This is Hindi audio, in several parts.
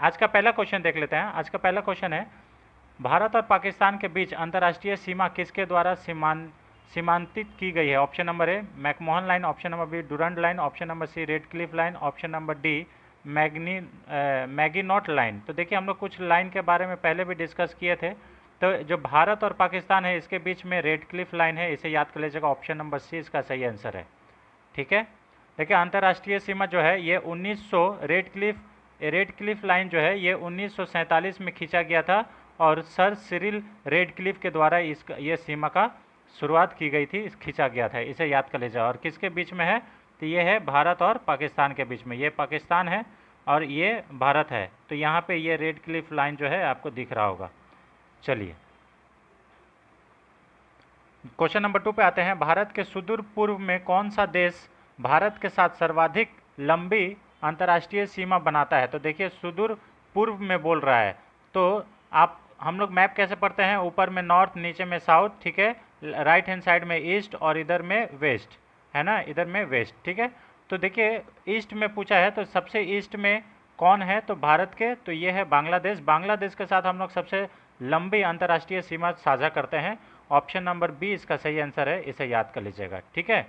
आज का पहला क्वेश्चन देख लेते हैं। आज का पहला क्वेश्चन है, भारत और पाकिस्तान के बीच अंतर्राष्ट्रीय सीमा किसके द्वारा सीमांकित की गई है? Option number A McMahon line, option number B Durand line, option number C Radcliffe line, option number D Maginot line. तो देखिए हम लोग कुछ लाइन के बारे में पहले भी डिस्कस किए थे। तो जो भारत और पाकिस्तान है इसके बीच में रेडक्लिफ लाइन है, इसे याद कर लीजिएगा। ऑप्शन नंबर सी इसका सही आंसर है। ठीक है, देखिए अंतर्राष्ट्रीय सीमा जो है ये 1900 रेडक्लिफ लाइन जो है ये 1947 में खींचा गया था और सर सिरिल रेडक्लिफ के द्वारा ये सीमा का शुरुआत की गई थी, खींचा गया था, इसे याद कर लीजिए। और किसके बीच में है? तो ये है भारत और पाकिस्तान के बीच में। ये पाकिस्तान है और ये भारत है। तो यहाँ पे ये रेडक्लिफ लाइन जो है आपको दिख रहा होगा। चलिए क्वेश्चन नंबर 2 पे आते हैं। भारत के सुदूर पूर्व में कौन सा देश भारत के साथ सर्वाधिक लंबी अंतर्राष्ट्रीय सीमा बनाता है? तो देखिए सुदूर पूर्व में बोल रहा है, तो आप हम लोग मैप कैसे पढ़ते हैं? ऊपर में नॉर्थ, नीचे में साउथ, ठीक है, राइट हैंड साइड में ईस्ट और इधर में वेस्ट, है ना, इधर में वेस्ट। ठीक है, तो देखिए ईस्ट में पूछा है, तो सबसे ईस्ट में कौन है? तो भारत के, तो ये है बांग्लादेश। बांग्लादेश के साथ हम लोग सबसे लंबी अंतर्राष्ट्रीय सीमा साझा करते हैं। ऑप्शन नंबर बी इसका सही आंसर है, इसे याद कर लीजिएगा। ठीक है,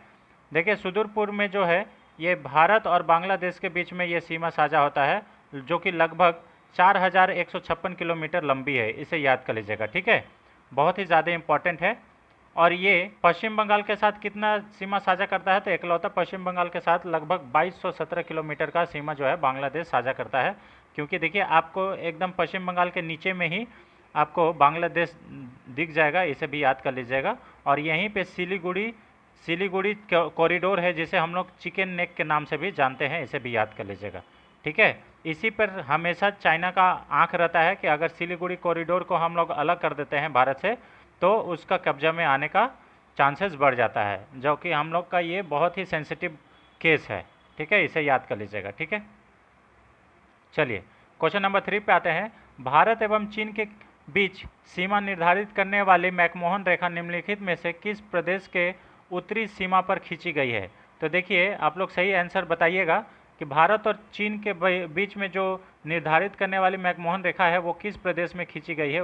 देखिए सुदूर पूर्व में जो है ये भारत और बांग्लादेश के बीच में ये सीमा साझा होता है, जो कि लगभग 4156 किलोमीटर लंबी है, इसे याद कर लीजिएगा। ठीक है, बहुत ही ज़्यादा इम्पॉर्टेंट है। और ये पश्चिम बंगाल के साथ कितना सीमा साझा करता है? तो इकलौता पश्चिम बंगाल के साथ लगभग 2217 किलोमीटर का सीमा जो है बांग्लादेश साझा करता है। क्योंकि देखिए आपको एकदम पश्चिम बंगाल के नीचे में ही आपको बांग्लादेश दिख जाएगा, इसे भी याद कर लीजिएगा। और यहीं पे सिलीगुड़ी कॉरिडोर है, जिसे हम लोग चिकन नेक के नाम से भी जानते हैं, इसे भी याद कर लीजिएगा। ठीक है, इसी पर हमेशा चाइना का आंख रहता है कि अगर सिलीगुड़ी कॉरिडोर को हम लोग अलग कर देते हैं भारत से, तो उसका कब्जा में आने का चांसेस बढ़ जाता है, जो कि हम लोग का ये बहुत ही सेंसिटिव केस है। ठीक है, इसे याद कर लीजिएगा। ठीक है, चलिए क्वेश्चन नंबर 3 पे आते हैं। भारत एवं चीन के बीच सीमा निर्धारित करने वाली मैकमोहन रेखा निम्नलिखित में से किस प्रदेश के उत्तरी सीमा पर खींची गई है? तो देखिए आप लोग सही आंसर बताइएगा कि भारत और चीन के बीच में जो निर्धारित करने वाली मैकमोहन रेखा है वो किस प्रदेश में खींची गई है?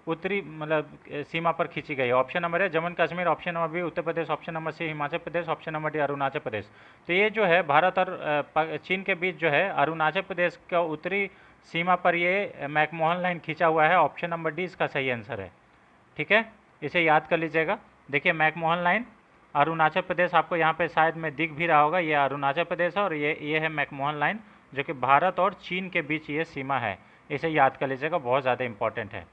उत्तरी मतलब सीमा पर खींची गई है। ऑप्शन नंबर है Jammu Kashmir, option number B Uttar Pradesh, option number C Himachal Pradesh, option number D Arunachal Pradesh. तो ये जो है भारत और चीन के बीच जो है अरुणाचल प्रदेश का उत्तरी सीमा पर ये मैकमोहन लाइन खींचा हुआ है। ऑप्शन नंबर डी इसका सही आंसर है। ठीक है, इसे याद कर लीजिएगा। देखिए मैकमोहन लाइन अरुणाचल प्रदेश, आपको यहाँ पे शायद में दिख भी रहा होगा, ये अरुणाचल प्रदेश है और ये है मैकमोहन लाइन, जो कि भारत और चीन के बीच ये सीमा है। इसे याद कर लीजिएगा, बहुत ज़्यादा इंपॉर्टेंट है।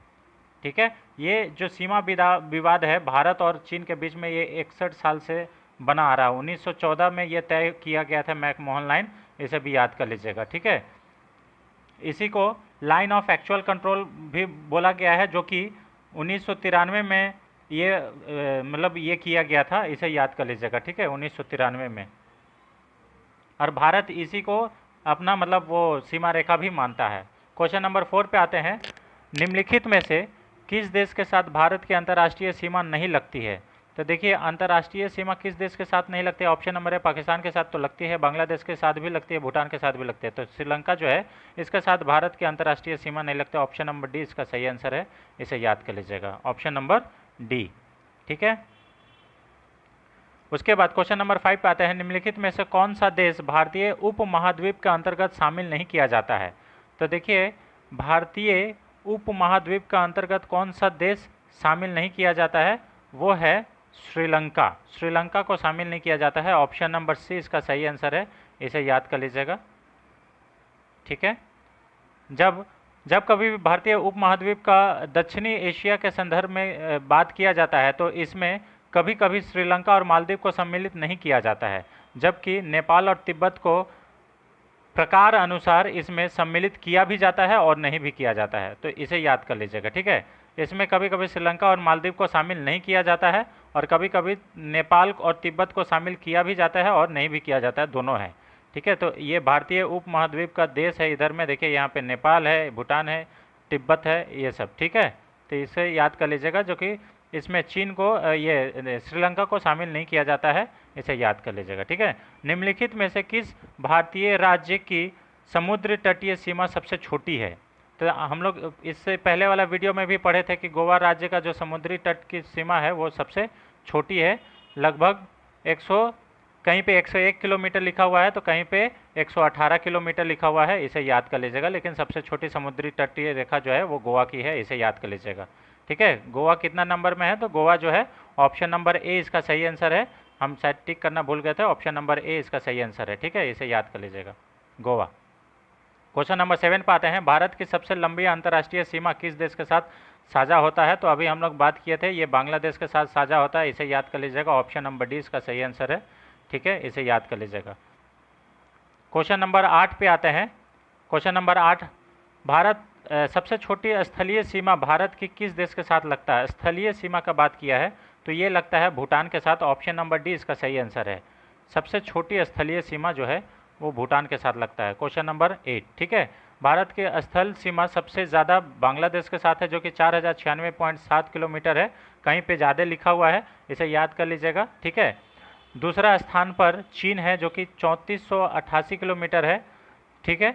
ठीक है, ये जो सीमा विवाद है भारत और चीन के बीच में, ये 61 साल से बना आ रहा है। 1914 में ये तय किया गया था मैकमोहन लाइन, इसे भी याद कर लीजिएगा। ठीक है, इसी को लाइन ऑफ एक्चुअल कंट्रोल भी बोला गया है, जो कि 1993 में ये मतलब ये किया गया था, इसे याद कर लीजिएगा। ठीक है, 1993 में। और भारत इसी को अपना मतलब वो सीमा रेखा भी मानता है। क्वेश्चन नंबर 4 पे आते हैं। निम्नलिखित में से किस देश के साथ भारत की अंतर्राष्ट्रीय सीमा नहीं लगती है? तो देखिए अंतर्राष्ट्रीय सीमा किस देश के साथ नहीं लगती है? ऑप्शन नंबर है पाकिस्तान के साथ तो लगती है, बांग्लादेश के साथ भी लगती है, भूटान के साथ भी लगती है। तो श्रीलंका जो है इसके साथ भारत की अंतर्राष्ट्रीय सीमा नहीं लगती। ऑप्शन नंबर डी इसका सही आंसर है, इसे याद कर लीजिएगा। Option number D. ठीक है, उसके बाद क्वेश्चन नंबर 5 पे आते हैं। निम्नलिखित में से कौन सा देश भारतीय उप महाद्वीप के अंतर्गत शामिल नहीं किया जाता है? तो देखिए भारतीय उप महाद्वीप का अंतर्गत कौन सा देश शामिल नहीं किया जाता है? वो है श्रीलंका। श्रीलंका को शामिल नहीं किया जाता है। ऑप्शन नंबर सी इसका सही आंसर है, इसे याद कर लीजिएगा। ठीक है, जब कभी भी भारतीय उपमहाद्वीप का दक्षिणी एशिया के संदर्भ में बात किया जाता है, तो इसमें कभी कभी श्रीलंका और मालदीव को सम्मिलित नहीं किया जाता है, जबकि नेपाल और तिब्बत को प्रकार अनुसार इसमें सम्मिलित किया भी जाता है और नहीं भी किया जाता है। तो इसे याद कर लीजिएगा। ठीक है, इसमें कभी कभी श्रीलंका और मालदीव को शामिल नहीं किया जाता है और कभी कभी नेपाल और तिब्बत को शामिल किया भी जाता है और नहीं भी किया जाता है, दोनों है। ठीक है, तो ये भारतीय उप महाद्वीप का देश है। इधर में देखिए यहाँ पे नेपाल है, भूटान है, तिब्बत है, ये सब। ठीक है, तो इसे याद कर लीजिएगा, जो कि इसमें चीन को ये श्रीलंका को शामिल नहीं किया जाता है, इसे याद कर लीजिएगा। ठीक है, निम्नलिखित में से किस भारतीय राज्य की समुद्र तटीय सीमा सबसे छोटी है? तो हम लोग इससे पहले वाला वीडियो में भी पढ़े थे कि गोवा राज्य का जो समुद्री तट की सीमा है वो सबसे छोटी है, लगभग 100, कहीं पे 101 किलोमीटर लिखा हुआ है तो कहीं पे 118 किलोमीटर लिखा हुआ है, इसे याद कर लीजिएगा। लेकिन सबसे छोटी समुद्री तटीय रेखा जो है वो गोवा की है, इसे याद कर लीजिएगा। ठीक है, गोवा कितना नंबर में है? तो गोवा जो है ऑप्शन नंबर ए इसका सही आंसर है। हम शायद टिक करना भूल गए थे, ऑप्शन नंबर ए इसका सही आंसर है। ठीक है, इसे याद कर लीजिएगा, गोवा। क्वेश्चन नंबर 7 पे आते हैं। भारत की सबसे लंबी अंतर्राष्ट्रीय सीमा किस देश के साथ साझा होता है? तो अभी हम लोग बात किए थे, ये बांग्लादेश के साथ साझा होता है, इसे याद कर लीजिएगा। ऑप्शन नंबर डी इसका सही आंसर है। ठीक है, इसे याद कर लीजिएगा। क्वेश्चन नंबर 8 पे आते हैं। क्वेश्चन नंबर 8, भारत सबसे छोटी स्थलीय सीमा भारत की किस देश के साथ लगता है? स्थलीय सीमा का बात किया है तो ये लगता है भूटान के साथ। ऑप्शन नंबर डी इसका सही आंसर है। सबसे छोटी स्थलीय सीमा जो है वो भूटान के साथ लगता है। क्वेश्चन नंबर 8, ठीक है, भारत की स्थल सीमा सबसे ज़्यादा बांग्लादेश के साथ है जो कि 4096.7 किलोमीटर है। कहीं पे ज़्यादा लिखा हुआ है, इसे याद कर लीजिएगा। ठीक है, दूसरा स्थान पर चीन है जो कि 3488 किलोमीटर है। ठीक है,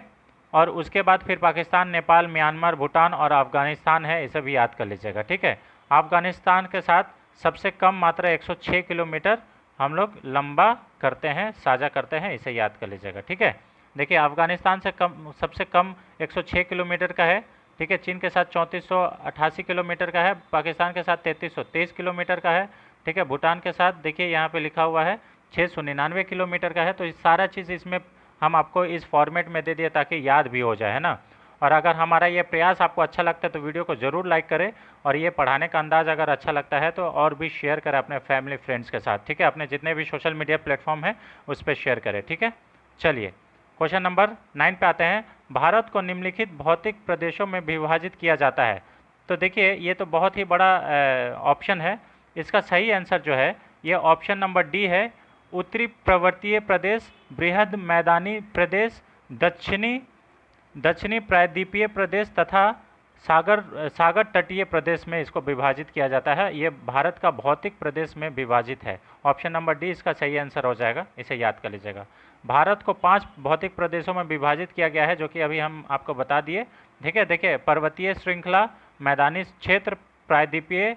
और उसके बाद फिर पाकिस्तान, नेपाल, म्यांमार, भूटान और अफगानिस्तान है, इसे भी याद कर लीजिएगा। ठीक है, अफगानिस्तान के साथ सबसे कम मात्रा 106 किलोमीटर हम लोग लंबा करते हैं, साझा करते हैं, इसे याद कर लीजिएगा। ठीक है, देखिए अफगानिस्तान से कम, सबसे कम 106 किलोमीटर का है। ठीक है, चीन के साथ 3488 किलोमीटर का है, पाकिस्तान के साथ 3323 किलोमीटर का है। ठीक है, भूटान के साथ देखिए यहाँ पे लिखा हुआ है 699 किलोमीटर का है। तो इस सारा चीज़ इसमें हम आपको इस फॉर्मेट में दे दिए ताकि याद भी हो जाए, है ना। और अगर हमारा ये प्रयास आपको अच्छा लगता है तो वीडियो को ज़रूर लाइक करें, और ये पढ़ाने का अंदाज़ अगर अच्छा लगता है तो और भी शेयर करें अपने फैमिली फ्रेंड्स के साथ। ठीक है, अपने जितने भी सोशल मीडिया प्लेटफॉर्म है उस पर शेयर करें। ठीक है, चलिए क्वेश्चन नंबर 9 पे आते हैं। भारत को निम्नलिखित भौतिक प्रदेशों में विभाजित किया जाता है। तो देखिए ये तो बहुत ही बड़ा ऑप्शन है। इसका सही आंसर जो है ये ऑप्शन नंबर डी है। उत्तरी पर्वतीय प्रदेश, बृहद मैदानी प्रदेश, दक्षिणी प्रायद्वीपीय प्रदेश तथा सागर तटीय प्रदेश में इसको विभाजित किया जाता है। ये भारत का भौतिक प्रदेश में विभाजित है। ऑप्शन नंबर डी इसका सही आंसर हो जाएगा, इसे याद कर लीजिएगा। भारत को 5 भौतिक प्रदेशों में विभाजित किया गया है जो कि अभी हम आपको बता दिए। ठीक है, देखिए पर्वतीय श्रृंखला, मैदानी क्षेत्र, प्रायद्वीपीय,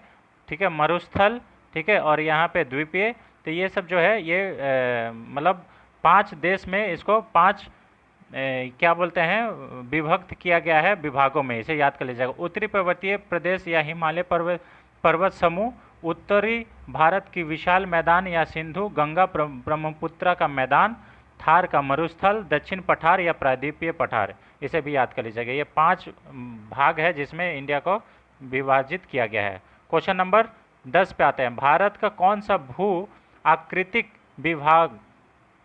ठीक है, मरुस्थल, ठीक है, और यहाँ पे द्वीपीय। तो ये सब जो है ये मतलब 5 देश में इसको 5 क्या बोलते हैं विभक्त किया गया है विभागों में, इसे याद कर लीजिएगा। उत्तरी पर्वतीय प्रदेश या हिमालय पर्वत समूह, उत्तरी भारत की विशाल मैदान या सिंधु गंगा ब्रह्मपुत्र का मैदान, थार का मरुस्थल, दक्षिण पठार या प्रायद्वीपीय पठार, इसे भी याद कर लीजिएगा। ये 5 भाग है जिसमें इंडिया को विभाजित किया गया है। क्वेश्चन नंबर 10 पे आते हैं। भारत का कौन सा भू आकृतिक विभाग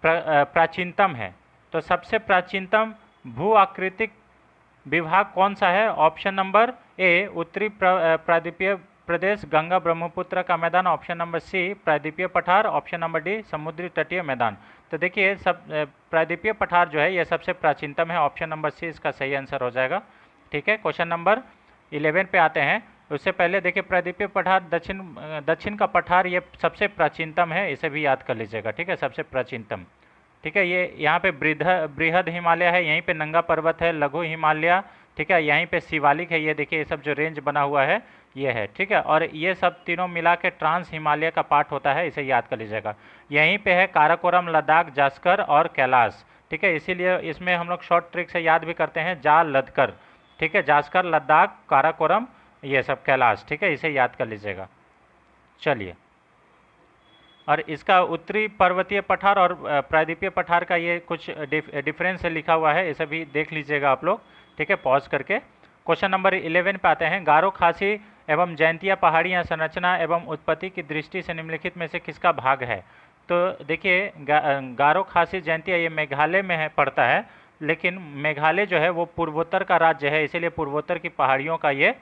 प्राचीनतम है? तो सबसे प्राचीनतम भू आकृतिक विभाग कौन सा है? ऑप्शन नंबर ए उत्तरी प्रायद्वीपीय प्रदेश, गंगा ब्रह्मपुत्र का मैदान। ऑप्शन नंबर सी प्रायद्वीपीय पठार। ऑप्शन नंबर डी समुद्री तटीय मैदान। तो देखिए सब प्रायद्वीपीय पठार जो है ये सबसे प्राचीनतम है। ऑप्शन नंबर सी इसका सही आंसर हो जाएगा। ठीक है, क्वेश्चन नंबर 11 पे आते हैं। उससे पहले देखिए प्रायद्वीपीय पठार, दक्षिण का पठार ये सबसे प्राचीनतम है, इसे भी याद कर लीजिएगा। ठीक है, सबसे प्राचीनतम। ठीक है, ये यहाँ पे बृहद हिमालय है, यहीं पे नंगा पर्वत है, लघु हिमालय, ठीक है, यहीं पे शिवालिक है। ये देखिए ये सब जो रेंज बना हुआ है ये है। ठीक है, और ये सब तीनों मिला के ट्रांस हिमालय का पार्ट होता है, इसे याद कर लीजिएगा। यहीं पे है काराकोरम, लद्दाख, जास्कर और कैलाश। ठीक है, इसीलिए इसमें हम लोग शॉर्ट ट्रिक से याद भी करते हैं, जा लदकर। ठीक है, जास्कर, लद्दाख, काराकोरम, ये सब कैलाश। ठीक है, इसे याद कर लीजिएगा। चलिए, और इसका उत्तरी पर्वतीय पठार और प्रायद्वीपीय पठार का ये कुछ डिफरेंस लिखा हुआ है, इसे भी देख लीजिएगा आप लोग। ठीक है, पॉज करके। क्वेश्चन नंबर 11 पे आते हैं। गारो, खासी एवं जयंतिया पहाड़ियाँ संरचना एवं उत्पत्ति की दृष्टि से निम्नलिखित में से किसका भाग है? तो देखिए गारो, खासी, जयंतिया ये मेघालय में है, पड़ता है, लेकिन मेघालय जो है वो पूर्वोत्तर का राज्य है, इसीलिए पूर्वोत्तर की पहाड़ियों का ये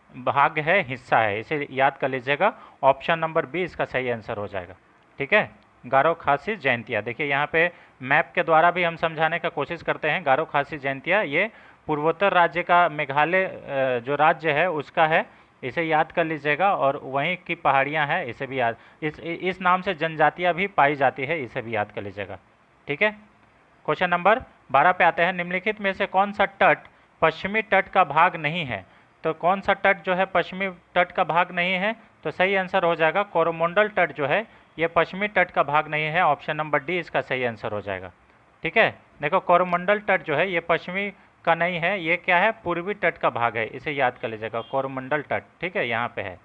भाग है, हिस्सा है, इसे याद कर लीजिएगा। ऑप्शन नंबर बी इसका सही आंसर हो जाएगा। ठीक है, गारो, खासी, जयंतिया। देखिए यहाँ पे मैप के द्वारा भी हम समझाने का कोशिश करते हैं। गारो, खासी, जयंतिया ये पूर्वोत्तर राज्य का, मेघालय जो राज्य है उसका है, इसे याद कर लीजिएगा। और वहीं की पहाड़ियाँ हैं, इसे भी याद, इस नाम से जनजातियाँ भी पाई जाती है, इसे भी याद कर लीजिएगा। ठीक है, क्वेश्चन नंबर 12 पे आते हैं, निम्नलिखित में से कौन सा तट पश्चिमी तट का भाग नहीं है। तो कौन सा तट जो है पश्चिमी तट का भाग नहीं है, तो सही आंसर हो जाएगा कोरोमंडल तट जो है ये पश्चिमी तट का भाग नहीं है। ऑप्शन नंबर डी इसका सही आंसर हो जाएगा। ठीक है, देखो कोरोमंडल तट जो है ये पश्चिमी का नहीं है, ये क्या है, पूर्वी तट का भाग है, इसे याद कर लीजिएगा, कोरोमंडल तट। ठीक है, यहाँ पे है,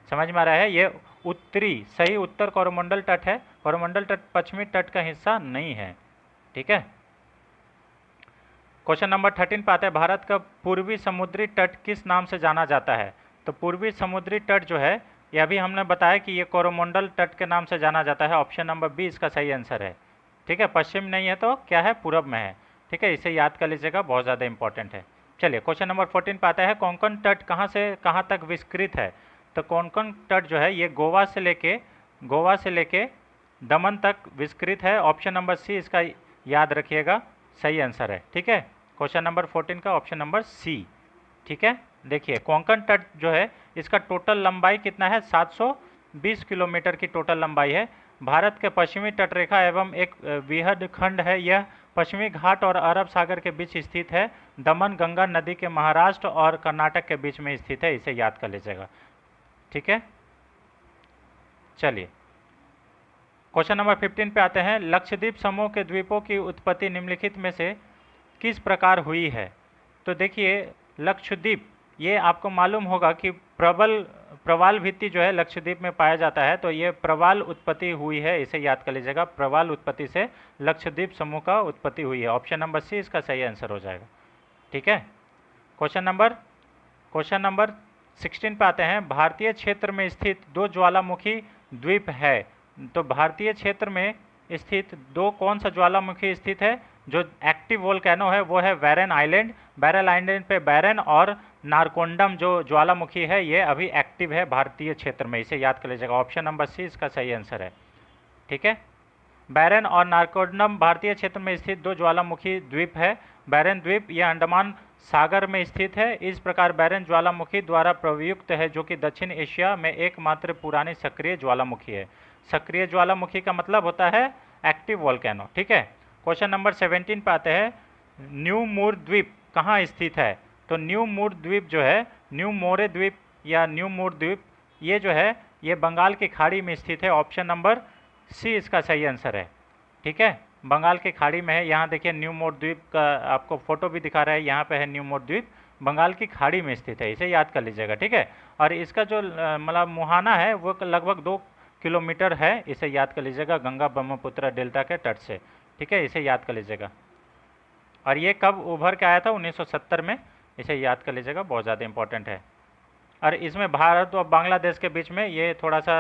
समझ में आ रहा है, ये उत्तरी, सही उत्तर कोरोमंडल तट है, कोरोमंडल तट पश्चिमी तट का हिस्सा नहीं है। ठीक है, क्वेश्चन नंबर 13 पे आते हैं, भारत का पूर्वी समुद्री तट किस नाम से जाना जाता है। तो पूर्वी समुद्री तट जो है ये अभी हमने बताया कि ये कोरोमंडल तट के नाम से जाना जाता है। ऑप्शन नंबर बी इसका सही आंसर है। ठीक है, पश्चिम नहीं है तो क्या है, पूरब में है। ठीक है, इसे याद कर लीजिएगा, बहुत ज़्यादा इंपॉर्टेंट है। चलिए क्वेश्चन नंबर 14 पे आता है, कोंकण तट कहाँ से कहाँ तक विस्तृत है। तो कोंकण तट जो है ये गोवा से लेके दमन तक विस्तृत है। ऑप्शन नंबर सी इसका याद रखिएगा, सही आंसर है। ठीक है, क्वेश्चन नंबर 14 का ऑप्शन नंबर सी। ठीक है, देखिए कोंकण तट जो है इसका टोटल लंबाई कितना है, 720 किलोमीटर की टोटल लंबाई है। भारत के पश्चिमी तटरेखा एवं एक वृहद खंड है। यह पश्चिमी घाट और अरब सागर के बीच स्थित है। दमन गंगा नदी के महाराष्ट्र और कर्नाटक के बीच में स्थित है, इसे याद कर लीजिएगा। ठीक है, चलिए क्वेश्चन नंबर 15 पे आते हैं, लक्षद्वीप समूह के द्वीपों की उत्पत्ति निम्नलिखित में से किस प्रकार हुई है। तो देखिए लक्षद्वीप, ये आपको मालूम होगा कि प्रवाल भित्ति जो है लक्षद्वीप में पाया जाता है, तो ये प्रवाल उत्पत्ति हुई है, इसे याद कर लीजिएगा। प्रवाल उत्पत्ति से लक्षद्वीप समूह का उत्पत्ति हुई है। ऑप्शन नंबर सी इसका सही आंसर हो जाएगा। ठीक है, क्वेश्चन नंबर 16 पे आते हैं, भारतीय क्षेत्र में स्थित दो ज्वालामुखी द्वीप है। तो भारतीय क्षेत्र में स्थित दो कौन सा ज्वालामुखी स्थित है, जो एक्टिव वोल्केनो है वो है बैरन आइलैंड। बैरन आइलैंड पे बैरन और नारकोंडम जो ज्वालामुखी है ये अभी एक्टिव है भारतीय क्षेत्र में, इसे याद कर लीजिएगा। ऑप्शन नंबर सी इसका सही आंसर है। ठीक है, बैरन और नारकोंडम भारतीय क्षेत्र में स्थित दो ज्वालामुखी द्वीप है। बैरन द्वीप यह अंडमान सागर में स्थित है। इस प्रकार बैरन ज्वालामुखी द्वारा प्रयुक्त है, जो कि दक्षिण एशिया में एकमात्र पुरानी सक्रिय ज्वालामुखी है। सक्रिय ज्वालामुखी का मतलब होता है एक्टिव वोल्केनो। ठीक है, क्वेश्चन नंबर 17 पे आते हैं, न्यू मूर द्वीप कहाँ स्थित है। तो न्यू मूर द्वीप जो है, न्यू मोरे द्वीप या न्यू मूर द्वीप, ये जो है ये बंगाल की खाड़ी में स्थित है। ऑप्शन नंबर सी इसका सही आंसर है। ठीक है, बंगाल की खाड़ी में है। यहाँ देखिए न्यू मोर द्वीप का आपको फोटो भी दिखा रहा है, यहाँ पे है न्यू मोर द्वीप, बंगाल की खाड़ी में स्थित है, इसे याद कर लीजिएगा। ठीक है, और इसका जो मतलब मुहाना है वो लगभग 2 किलोमीटर है, इसे याद कर लीजिएगा, गंगा ब्रह्मपुत्र डेल्टा के तट से। ठीक है, इसे याद कर लीजिएगा। और ये कब उभर के आया था, 1970 में, इसे याद कर लीजिएगा, बहुत ज़्यादा इंपॉर्टेंट है। और इसमें भारत और बांग्लादेश के बीच में ये थोड़ा सा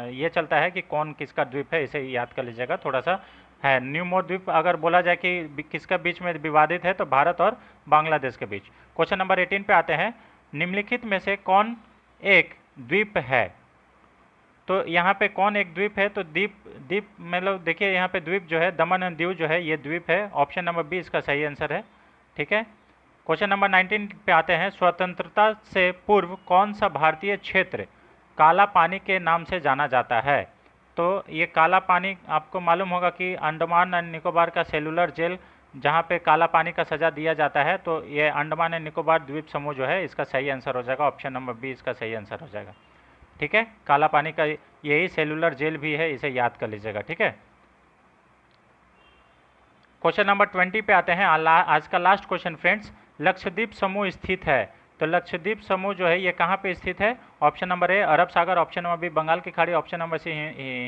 ये चलता है कि कौन किसका द्वीप है, इसे याद कर लीजिएगा, थोड़ा सा है। न्यू मोर द्वीप अगर बोला जाए कि किसका बीच में विवादित है तो भारत और बांग्लादेश के बीच। क्वेश्चन नंबर 18 पे आते हैं, निम्नलिखित में से कौन एक द्वीप है। तो यहाँ पे कौन एक द्वीप है, तो द्वीप मतलब देखिए यहाँ पे द्वीप जो है दमन एंड दीव जो है ये द्वीप है। ऑप्शन नंबर बी इसका सही आंसर है। ठीक है, क्वेश्चन नंबर 19 पे आते हैं, स्वतंत्रता से पूर्व कौन सा भारतीय क्षेत्र काला पानी के नाम से जाना जाता है। तो ये काला पानी आपको मालूम होगा कि अंडमान एंड निकोबार का सेलुलर जेल जहाँ पे काला पानी का सज़ा दिया जाता है, तो ये अंडमान एंड निकोबार द्वीप समूह जो है इसका सही आंसर हो जाएगा। ऑप्शन नंबर बी इसका सही आंसर हो जाएगा। ठीक है, काला पानी का यही सेलुलर जेल भी है, इसे याद कर लीजिएगा। ठीक है, क्वेश्चन नंबर 20 पे आते हैं, आज का लास्ट क्वेश्चन फ्रेंड्स, लक्षद्वीप समूह स्थित है। तो लक्षद्वीप समूह जो है ये कहाँ पे स्थित है। ऑप्शन नंबर ए अरब सागर, ऑप्शन नंबर बी बंगाल की खाड़ी, ऑप्शन नंबर सी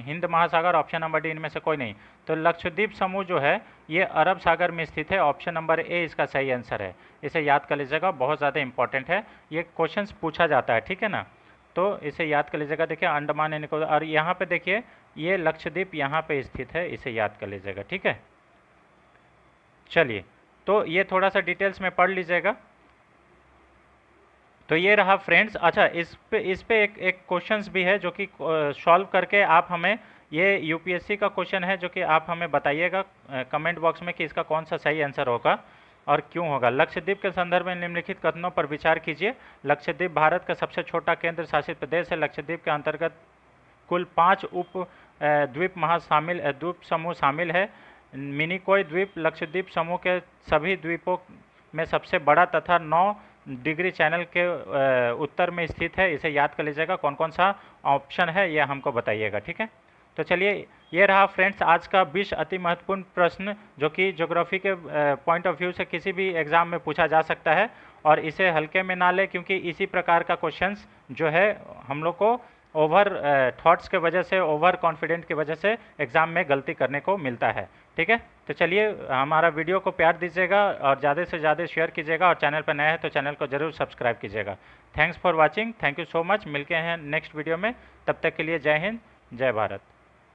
हिंद महासागर, ऑप्शन नंबर डी इनमें से कोई नहीं। तो लक्षद्वीप समूह जो है ये अरब सागर में स्थित है। ऑप्शन नंबर ए इसका सही आंसर है, इसे याद कर लीजिएगा, बहुत ज़्यादा इंपॉर्टेंट है, ये क्वेश्चन पूछा जाता है। ठीक है ना, तो इसे याद कर लीजिएगा। देखिए अंडमान एंड निकोबार, और यहाँ पे देखिए ये लक्षद्वीप यहाँ पे स्थित है, इसे याद कर लीजिएगा। ठीक है, चलिए तो ये थोड़ा सा डिटेल्स में पढ़ लीजिएगा। तो ये रहा फ्रेंड्स। अच्छा, इस पे एक क्वेश्चंस भी है जो कि सॉल्व करके आप हमें, ये यूपीएससी का क्वेश्चन है जो कि आप हमें बताइएगा कमेंट बॉक्स में कि इसका कौन सा सही आंसर होगा और क्यों होगा। लक्षद्वीप के संदर्भ में निम्नलिखित कथनों पर विचार कीजिए। लक्षद्वीप भारत का सबसे छोटा केंद्र शासित प्रदेश है। लक्षद्वीप के अंतर्गत कुल 5 उप द्वीप समूह शामिल है। मिनिकोय द्वीप लक्षद्वीप समूह के सभी द्वीपों में सबसे बड़ा तथा 9 डिग्री चैनल के उत्तर में स्थित है। इसे याद कर लीजिएगा, कौन कौन सा ऑप्शन है ये हमको बताइएगा, ठीक है। तो चलिए, ये रहा फ्रेंड्स आज का 20 अति महत्वपूर्ण प्रश्न जो कि ज्योग्राफी के पॉइंट ऑफ व्यू से किसी भी एग्जाम में पूछा जा सकता है। और इसे हल्के में ना ले, क्योंकि इसी प्रकार का क्वेश्चंस जो है हम लोग को ओवर थॉट्स के वजह से, ओवर कॉन्फिडेंट की वजह से एग्ज़ाम में गलती करने को मिलता है, ठीक है। तो चलिए, हमारा वीडियो को प्यार दीजिएगा और ज़्यादा से ज़्यादा शेयर कीजिएगा, और चैनल पर नए हैं तो चैनल को ज़रूर सब्सक्राइब कीजिएगा। Thanks for watching, thank you so much. मिलते हैं नेक्स्ट वीडियो में, तब तक के लिए जय हिंद, जय भारत।